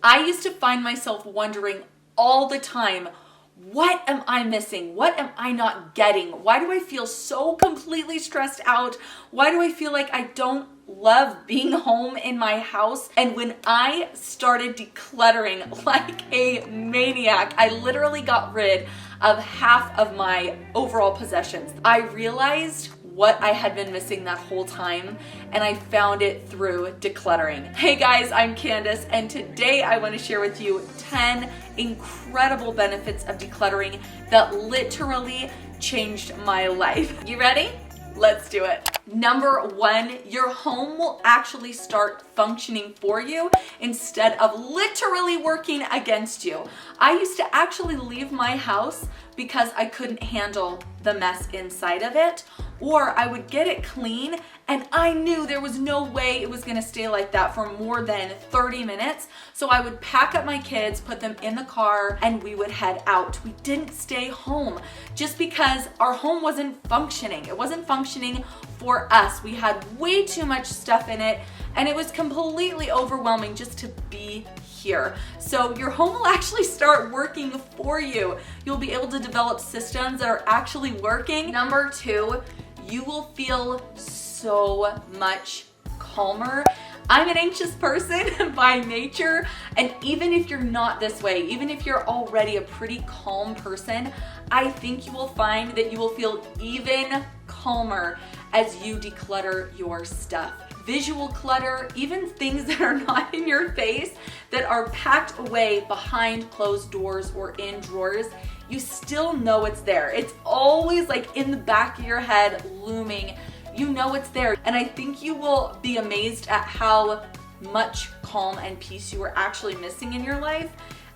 I used to find myself wondering all the time, what am I missing? What am I not getting? Why do I feel so completely stressed out? Why do I feel like I don't love being home in my house? And when I started decluttering like a maniac, I literally got rid of half of my overall possessions. I realized what I had been missing that whole time, and I found it through decluttering. Hey guys, I'm Candace, and today I want to share with you 10 incredible benefits of decluttering that literally changed my life. You ready? Let's do it. Number 1, your home will actually start functioning for you instead of literally working against you. I used to actually leave my house because I couldn't handle the mess inside of it, or I would get it clean and I knew there was no way it was gonna stay like that for more than 30 minutes. So I would pack up my kids, put them in the car, and we would head out. We didn't stay home just because our home wasn't functioning. It wasn't functioning for us. We had way too much stuff in it, and it was completely overwhelming just to be here. So your home will actually start working for you. You'll be able to develop systems that are actually working. Number 2, you will feel so much calmer. I'm an anxious person by nature, and even if you're not this way, even if you're already a pretty calm person, I think you will find that you will feel even calmer as you declutter your stuff. Visual clutter, even things that are not in your face, that are packed away behind closed doors or in drawers, you still know it's there. It's always like in the back of your head looming. You know it's there. And I think you will be amazed at how much calm and peace you are actually missing in your life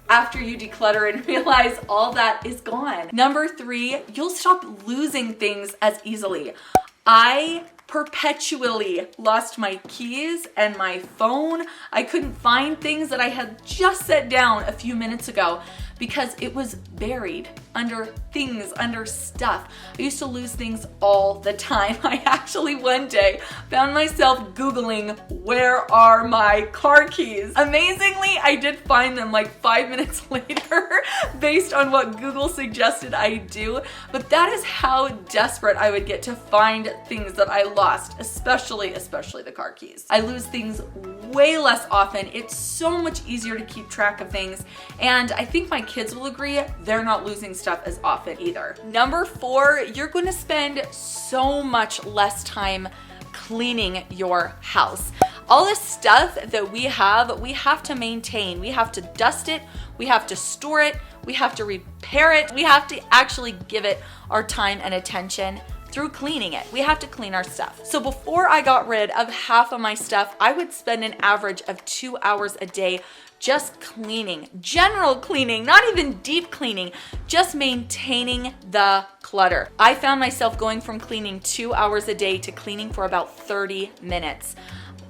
after you declutter and realize all that is gone. Number 3, you'll stop losing things as easily. I perpetually lost my keys and my phone. I couldn't find things that I had just set down a few minutes ago because it was buried under things, under stuff. I used to lose things all the time. I actually one day found myself Googling, where are my car keys? Amazingly, I did find them like 5 minutes later based on what Google suggested I do. But that is how desperate I would get to find things that I lost, especially the car keys. I lose things way less often. It's so much easier to keep track of things. And I think my kids will agree, they're not losing stuff as often either. Number 4, you're going to spend so much less time cleaning your house. All this stuff that we have to maintain. We have to dust it, we have to store it, we have to repair it, we have to actually give it our time and attention through cleaning it. We have to clean our stuff. So before I got rid of half of my stuff, I would spend an average of 2 hours a day just cleaning, general cleaning, not even deep cleaning, just maintaining the clutter. I found myself going from cleaning 2 hours a day to cleaning for about 30 minutes.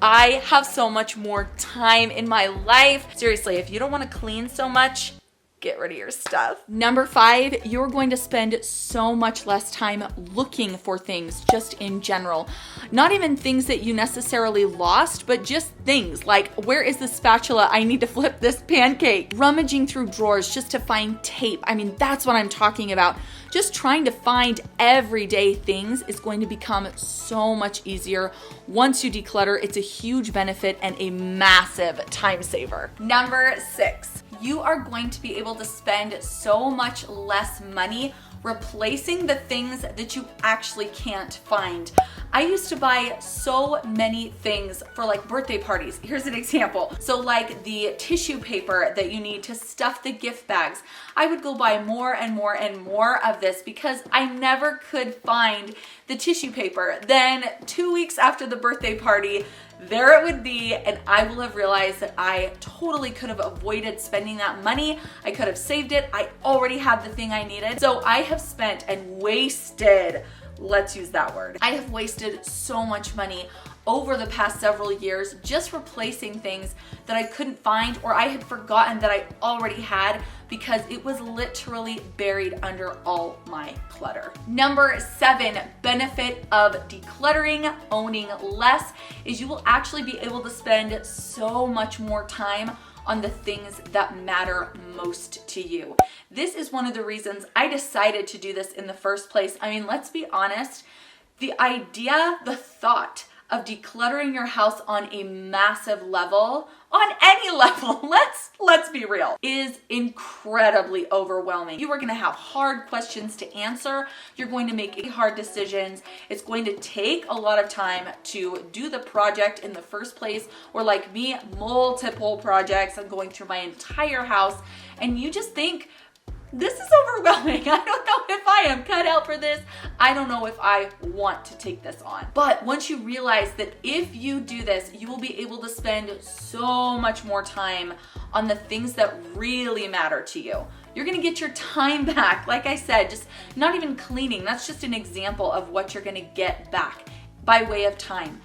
I have so much more time in my life. Seriously, if you don't want to clean so much, get rid of your stuff. Number 5, you're going to spend so much less time looking for things just in general. Not even things that you necessarily lost, but just things like, where is the spatula? I need to flip this pancake. Rummaging through drawers just to find tape. I mean, that's what I'm talking about. Just trying to find everyday things is going to become so much easier once you declutter. It's a huge benefit and a massive time saver. Number 6, you are going to be able to spend so much less money replacing the things that you actually can't find. I used to buy so many things for like birthday parties. Here's an example. So like the tissue paper that you need to stuff the gift bags. I would go buy more and more and more of this because I never could find the tissue paper. Then 2 weeks after the birthday party, there it would be, and I will have realized that I totally could have avoided spending that money. I could have saved it. I already had the thing I needed. So I have spent and wasted, let's use that word, I have wasted so much money over the past several years just replacing things that I couldn't find or I had forgotten that I already had because it was literally buried under all my clutter. Number 7, benefit of decluttering, owning less, is you will actually be able to spend so much more time on the things that matter most to you. This is one of the reasons I decided to do this in the first place. I mean, let's be honest, the idea, the thought of decluttering your house on a massive level, on any level, let's be real, is incredibly overwhelming. You are going to have hard questions to answer. You're going to make hard decisions. It's going to take a lot of time to do the project in the first place, or like me, multiple projects. I'm going through my entire house, and you just think, this is overwhelming. I don't know if I am cut out for this. I don't know if I want to take this on. But once you realize that if you do this, you will be able to spend so much more time on the things that really matter to you. You're gonna get your time back. Like I said, just not even cleaning. That's just an example of what you're gonna get back by way of time.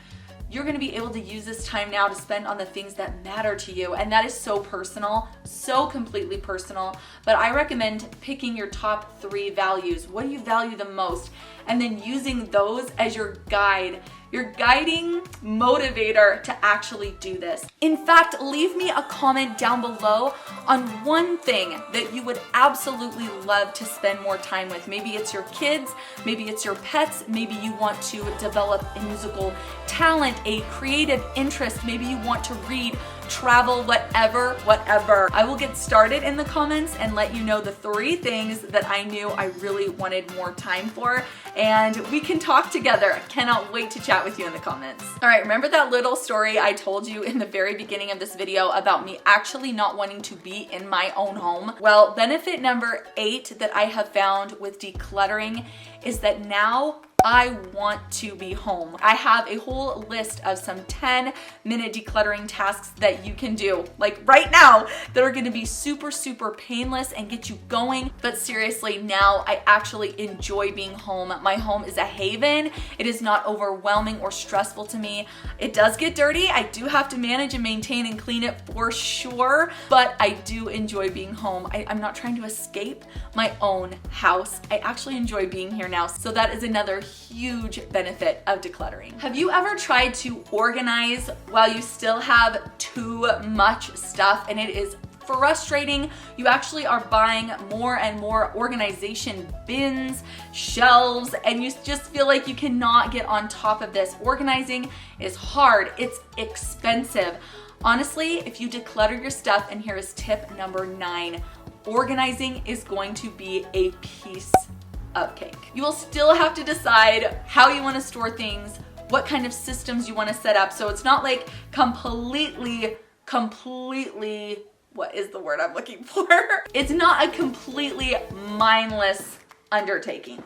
You're gonna be able to use this time now to spend on the things that matter to you. And that is so personal, so completely personal. But I recommend picking your top 3 values. What do you value the most? And then using those as your guide, your guiding motivator to actually do this. In fact, leave me a comment down below on one thing that you would absolutely love to spend more time with. Maybe it's your kids, maybe it's your pets, maybe you want to develop a musical talent, a creative interest, maybe you want to read, travel, whatever. I will get started in the comments and let you know the 3 things that I knew I really wanted more time for, and we can talk together. I cannot wait to chat with you in the comments. All right, remember that little story I told you in the very beginning of this video about me actually not wanting to be in my own home? Well, benefit number 8 that I have found with decluttering is that now I want to be home. I have a whole list of some 10-minute decluttering tasks that you can do, like right now, that are gonna be super, super painless and get you going. But seriously, now I actually enjoy being home. My home is a haven. It is not overwhelming or stressful to me. It does get dirty. I do have to manage and maintain and clean it for sure, but I do enjoy being home. I'm not trying to escape my own house. I actually enjoy being here now. So that is another huge benefit of decluttering. Have you ever tried to organize while you still have too much stuff and it is frustrating? You actually are buying more and more organization bins, shelves, and you just feel like you cannot get on top of this. Organizing is hard, it's expensive. Honestly, if you declutter your stuff, and here is tip number 9, organizing is going to be a piece of cake. You will still have to decide how you want to store things, what kind of systems you want to set up. So it's not like completely, what is the word I'm looking for? It's not a completely mindless undertaking.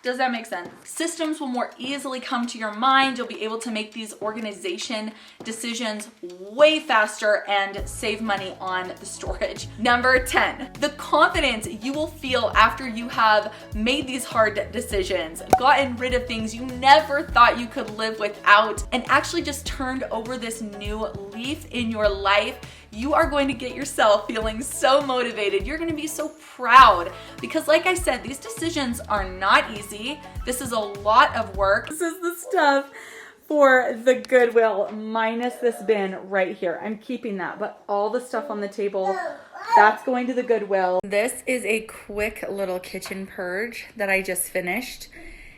Does that make sense? Systems will more easily come to your mind. You'll be able to make these organization decisions way faster and save money on the storage. Number 10, the confidence you will feel after you have made these hard decisions, gotten rid of things you never thought you could live without, and actually just turned over this new leaf in your life. You are going to get yourself feeling so motivated. You're going to be so proud because, like I said, these decisions are not easy. This is a lot of work. This is the stuff for the Goodwill, minus this bin right here. I'm keeping that, but all the stuff on the table, that's going to the Goodwill. This is a quick little kitchen purge that I just finished.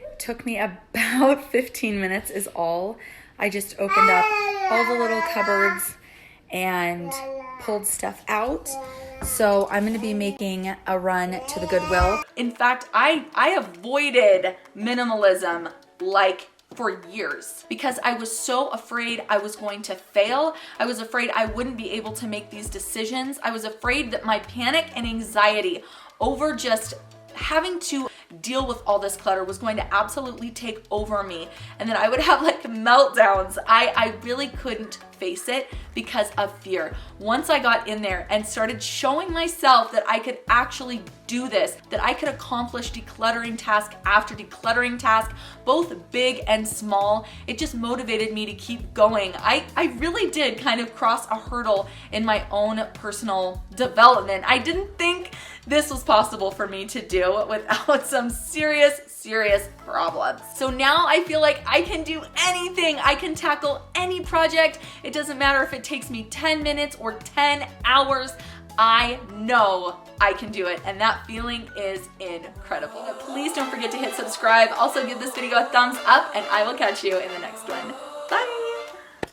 It took me about 15 minutes is all. I just opened up all the little cupboards and pulled stuff out. So I'm gonna be making a run to the Goodwill. In fact, I avoided minimalism like for years because I was so afraid I was going to fail. I was afraid I wouldn't be able to make these decisions. I was afraid that my panic and anxiety over just having to deal with all this clutter was going to absolutely take over me, and then I would have like meltdowns. I really couldn't face it because of fear. Once I got in there and started showing myself that I could actually do this, that I could accomplish decluttering task after decluttering task, both big and small, it just motivated me to keep going. I really did kind of cross a hurdle in my own personal development. I didn't think this was possible for me to do without some serious problems. So now I feel like I can do anything. I can tackle any project. It doesn't matter if it takes me 10 minutes or 10 hours. I know I can do it, and that feeling is incredible. Please don't forget to hit subscribe. Also give this video a thumbs up, and I will catch you in the next one.